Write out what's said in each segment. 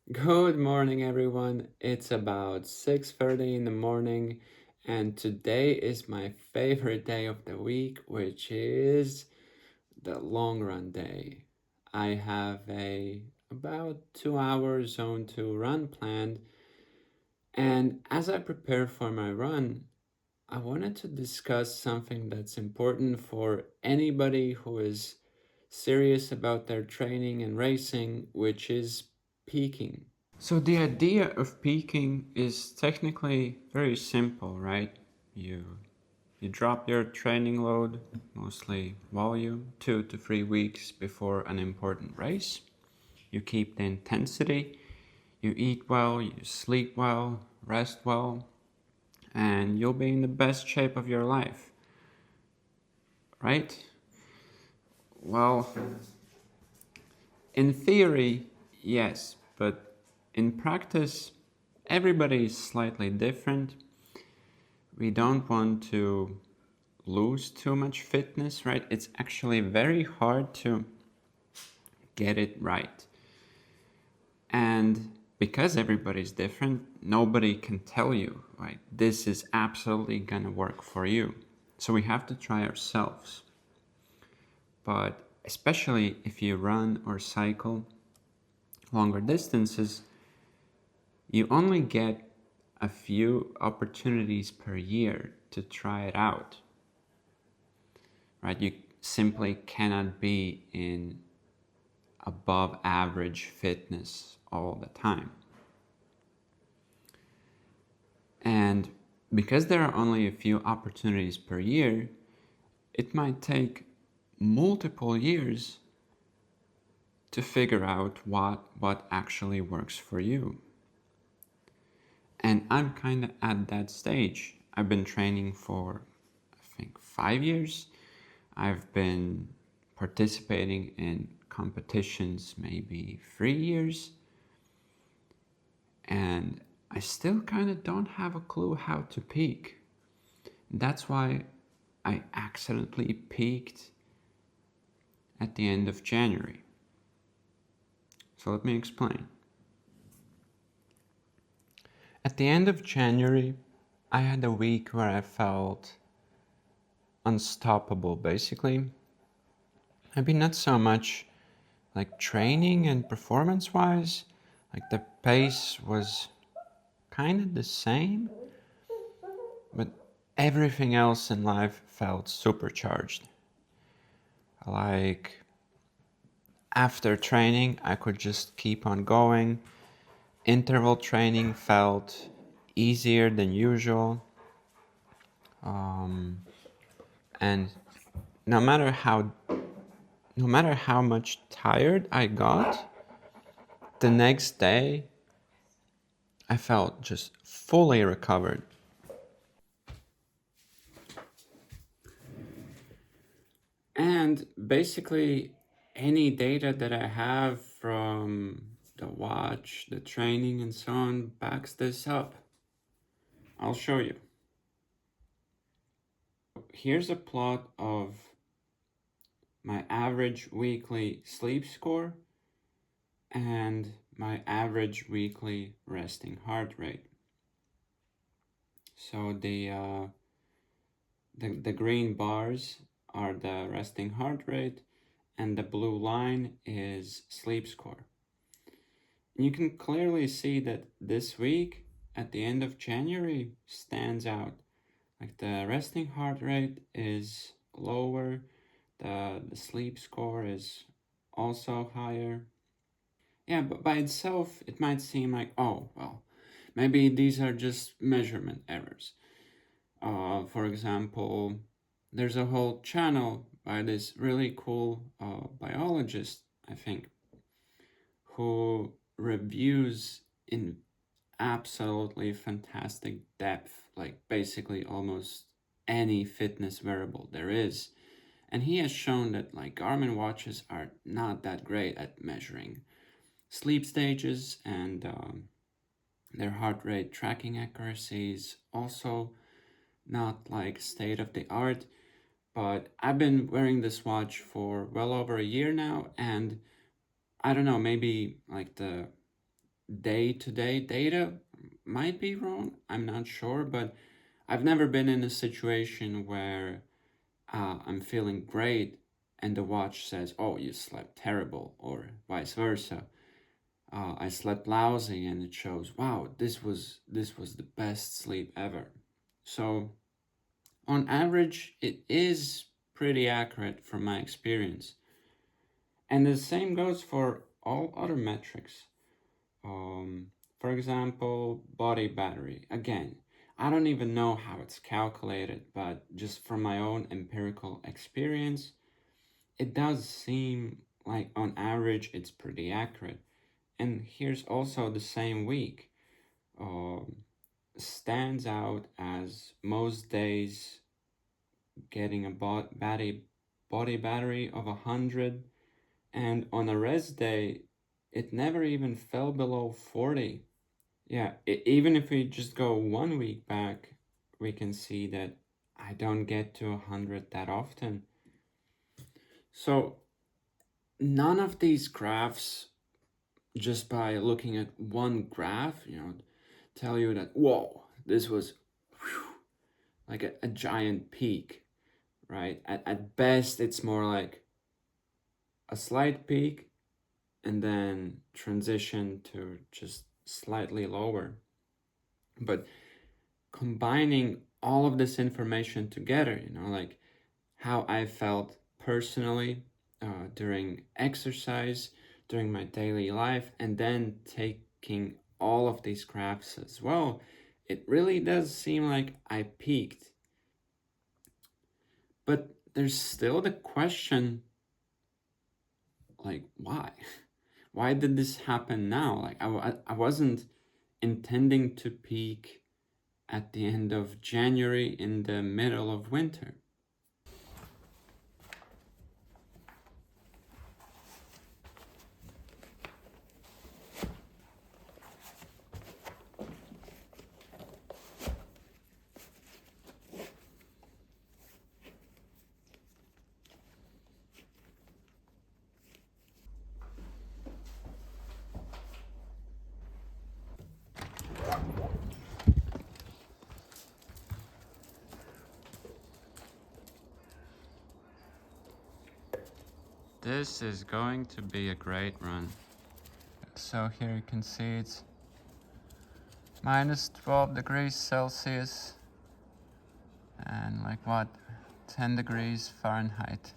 Good morning, everyone. It's about 6:30 in the morning, and today is my favorite day of the week, which is the long run day. I have a about 2 hour zone to run planned, and as I prepare for my run, I wanted to discuss something that's important for anybody who is serious about their training and racing, which is peaking. So the idea of peaking is technically very simple, right? You you drop your training load, mostly volume, 2 to 3 weeks before an important race. You keep the intensity, you eat well, you sleep well, rest well, and you'll be in the best shape of your life, right? Well, in theory, yes, but in practice, everybody is slightly different. We don't want to lose too much fitness, right? It's actually very hard to get it right. And because everybody's different, nobody can tell you, right? This is absolutely gonna work for you. So we have to try ourselves. But especially if you run or cycle longer distances, you only get a few opportunities per year to try it out, right? You simply cannot be in above average fitness all the time. And because there are only a few opportunities per year, it might take multiple years to figure out what actually works for you. And I'm kind of at that stage. I've been training for, I think, 5 years. I've been participating in competitions maybe 3 years. And I still kind of don't have a clue how to peak. That's why I accidentally peaked at the end of January. So let me explain. At the end of January, I had a week where I felt unstoppable, basically. Maybe not so much like training and performance wise, like the pace was kind of the same, but everything else in life felt supercharged. Like after training, I could just keep on going. Interval training felt easier than usual. And no matter how no matter how much tired I got, the next day I felt just fully recovered. And basically, any data that I have from the watch, the training, and so on backs this up. I'll show you. Here's a plot of my average weekly sleep score and my average weekly resting heart rate. So the green bars are the resting heart rate, and the blue line is sleep score. And you can clearly see that this week, at the end of January, stands out. Like the resting heart rate is lower, the sleep score is also higher. Yeah, but by itself, it might seem like, oh, well, maybe these are just measurement errors. For example, there's a whole channel by this really cool biologist, I think, who reviews in absolutely fantastic depth, like basically almost any fitness wearable there is. And he has shown that like Garmin watches are not that great at measuring sleep stages, and their heart rate tracking accuracy is also not like state of the art. But I've been wearing this watch for well over a year now, and I don't know, maybe like day-to-day data might be wrong. I'm not sure, but I've never been in a situation where I'm feeling great and the watch says, "Oh, you slept terrible," or vice versa. I slept lousy and it shows, "Wow, this was the best sleep ever." So on average, it is pretty accurate from my experience. And the same goes for all other metrics. Um, for example, body battery. Again, I don't even know how it's calculated, but just from my own empirical experience, it does seem like on average it's pretty accurate. And here's also the same week. Um, Stands out as most days getting a body battery of 100, and on a rest day it never even fell below 40. Yeah, even if we just go 1 week back, we can see that I don't get to 100 that often. So none of these graphs, just by looking at one graph, tell you that, whoa, this was like a giant peak, right? At best, it's more like a slight peak and then transition to just slightly lower. But combining all of this information together, like how I felt personally during exercise, during my daily life, and then taking all of these graphs as well, it really does seem like I peaked. But there's still the question, like, why? Why did this happen now? Like, I wasn't intending to peak at the end of January in the middle of winter. This is going to be a great run. So here you can see it's minus 12 degrees Celsius and like what, 10 degrees Fahrenheit.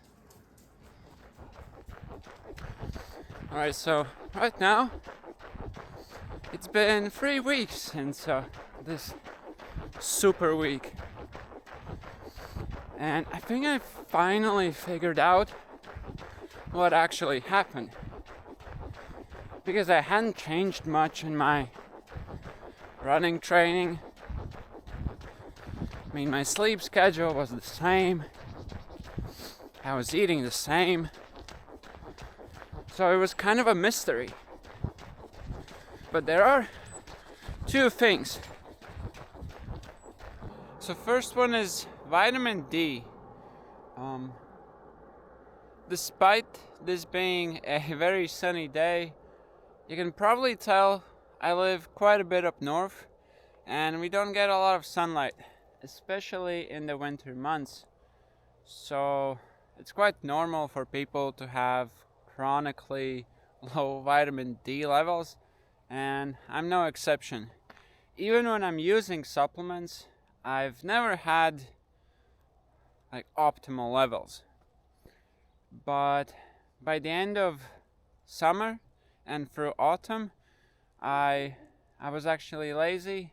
Alright, so right now it's been 3 weeks since this super week. And I think I finally figured out what actually happened. Because I hadn't changed much in my running training. I mean, my sleep schedule was the same. I was eating the same. So it was kind of a mystery. But there are two things. So first one is vitamin D. Despite this being a very sunny day, you can probably tell I live quite a bit up north and we don't get a lot of sunlight, especially in the winter months. So it's quite normal for people to have chronically low vitamin D levels, and I'm no exception. Even when I'm using supplements, I've never had like optimal levels. But by the end of summer and through autumn, I was actually lazy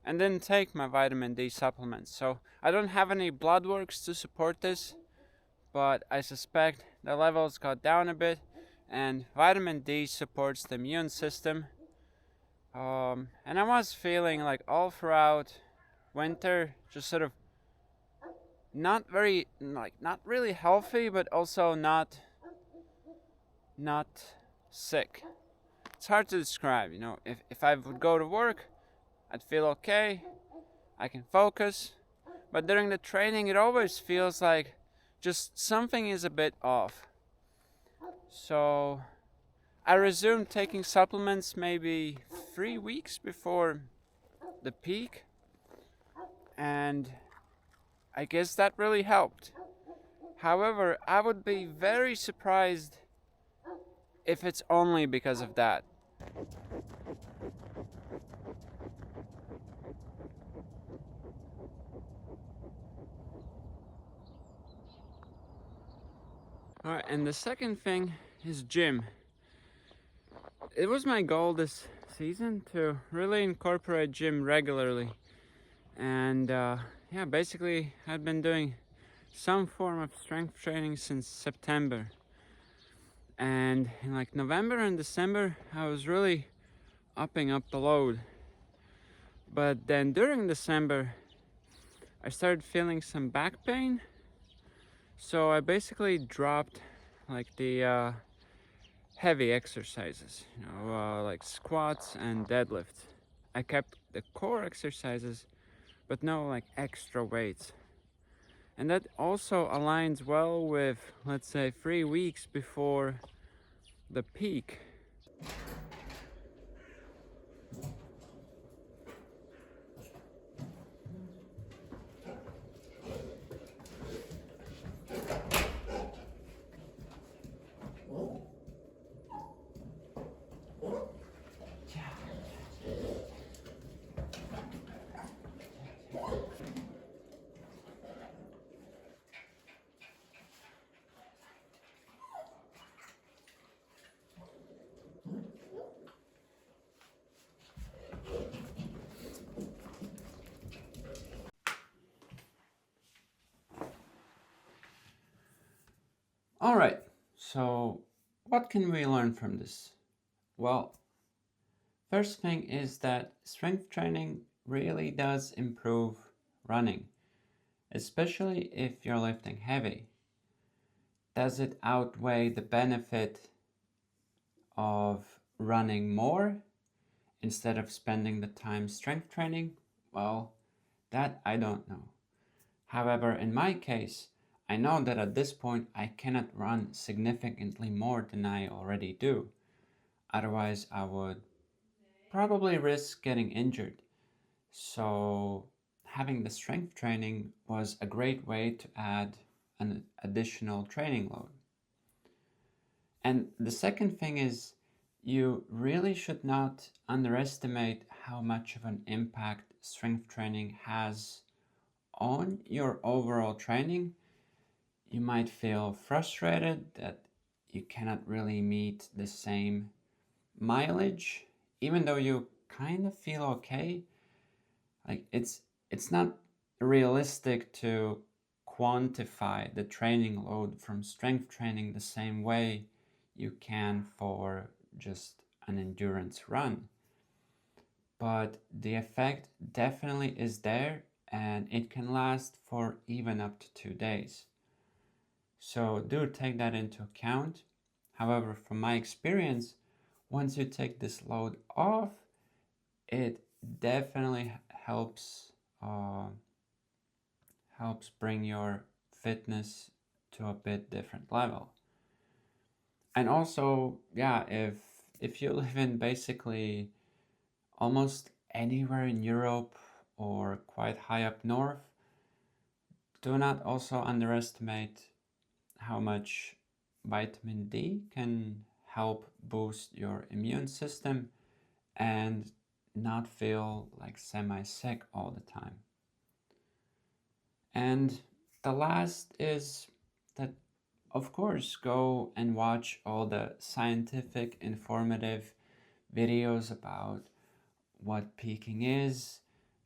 and didn't take my vitamin D supplements. So I don't have any blood works to support this, but I suspect the levels got down a bit, and vitamin D supports the immune system. And I was feeling like all throughout winter just sort of not really healthy, but also not sick. It's hard to describe, if I would go to work, I'd feel okay, I can focus, but during the training it always feels like just something is a bit off. So I resumed taking supplements maybe 3 weeks before the peak, and I guess that really helped. However, I would be very surprised if it's only because of that. Alright, and the second thing is gym. It was my goal this season to really incorporate gym regularly. And yeah, basically, I've been doing some form of strength training since September. And in like November and December, I was really upping up the load. But then during December, I started feeling some back pain. So I basically dropped like the heavy exercises, like squats and deadlifts. I kept the core exercises, but no like extra weights. And that also aligns well with, let's say, 3 weeks before the peak. All right, so what can we learn from this? Well, first thing is that strength training really does improve running, especially if you're lifting heavy. Does it outweigh the benefit of running more instead of spending the time strength training? Well, that I don't know. However, in my case, I know that at this point I cannot run significantly more than I already do. Otherwise, I would probably risk getting injured. So, having the strength training was a great way to add an additional training load. And the second thing is, you really should not underestimate how much of an impact strength training has on your overall training. You might feel frustrated that you cannot really meet the same mileage, even though you kind of feel okay. Like it's not realistic to quantify the training load from strength training the same way you can for just an endurance run. But the effect definitely is there, and it can last for even up to 2 days. So do take that into account. However, from my experience, once you take this load off, it definitely uh, helps bring your fitness to a bit different level. And also, yeah, if you live in basically almost anywhere in Europe or quite high up north, do not also underestimate how much vitamin D can help boost your immune system and not feel like semi sick all the time. And the last is that, of course, go and watch all the scientific, informative videos about what peaking is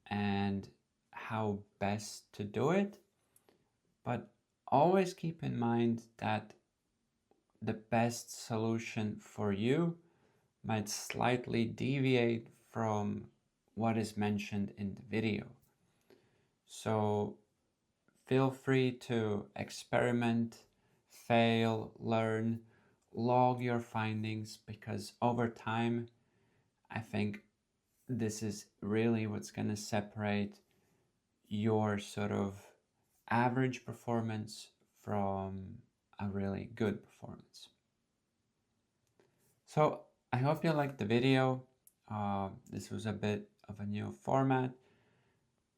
and how best to do it. But always keep in mind that the best solution for you might slightly deviate from what is mentioned in the video. So feel free to experiment, fail, learn, log your findings, because over time, I think this is really what's going to separate your sort of average performance from a really good performance. So I hope you liked the video. This was a bit of a new format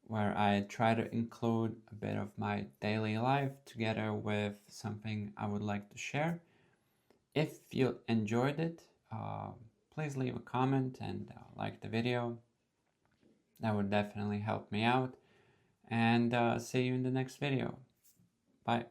where I try to include a bit of my daily life together with something I would like to share. If you enjoyed it, please leave a comment and like the video. That would definitely help me out. And see you in the next video. Bye.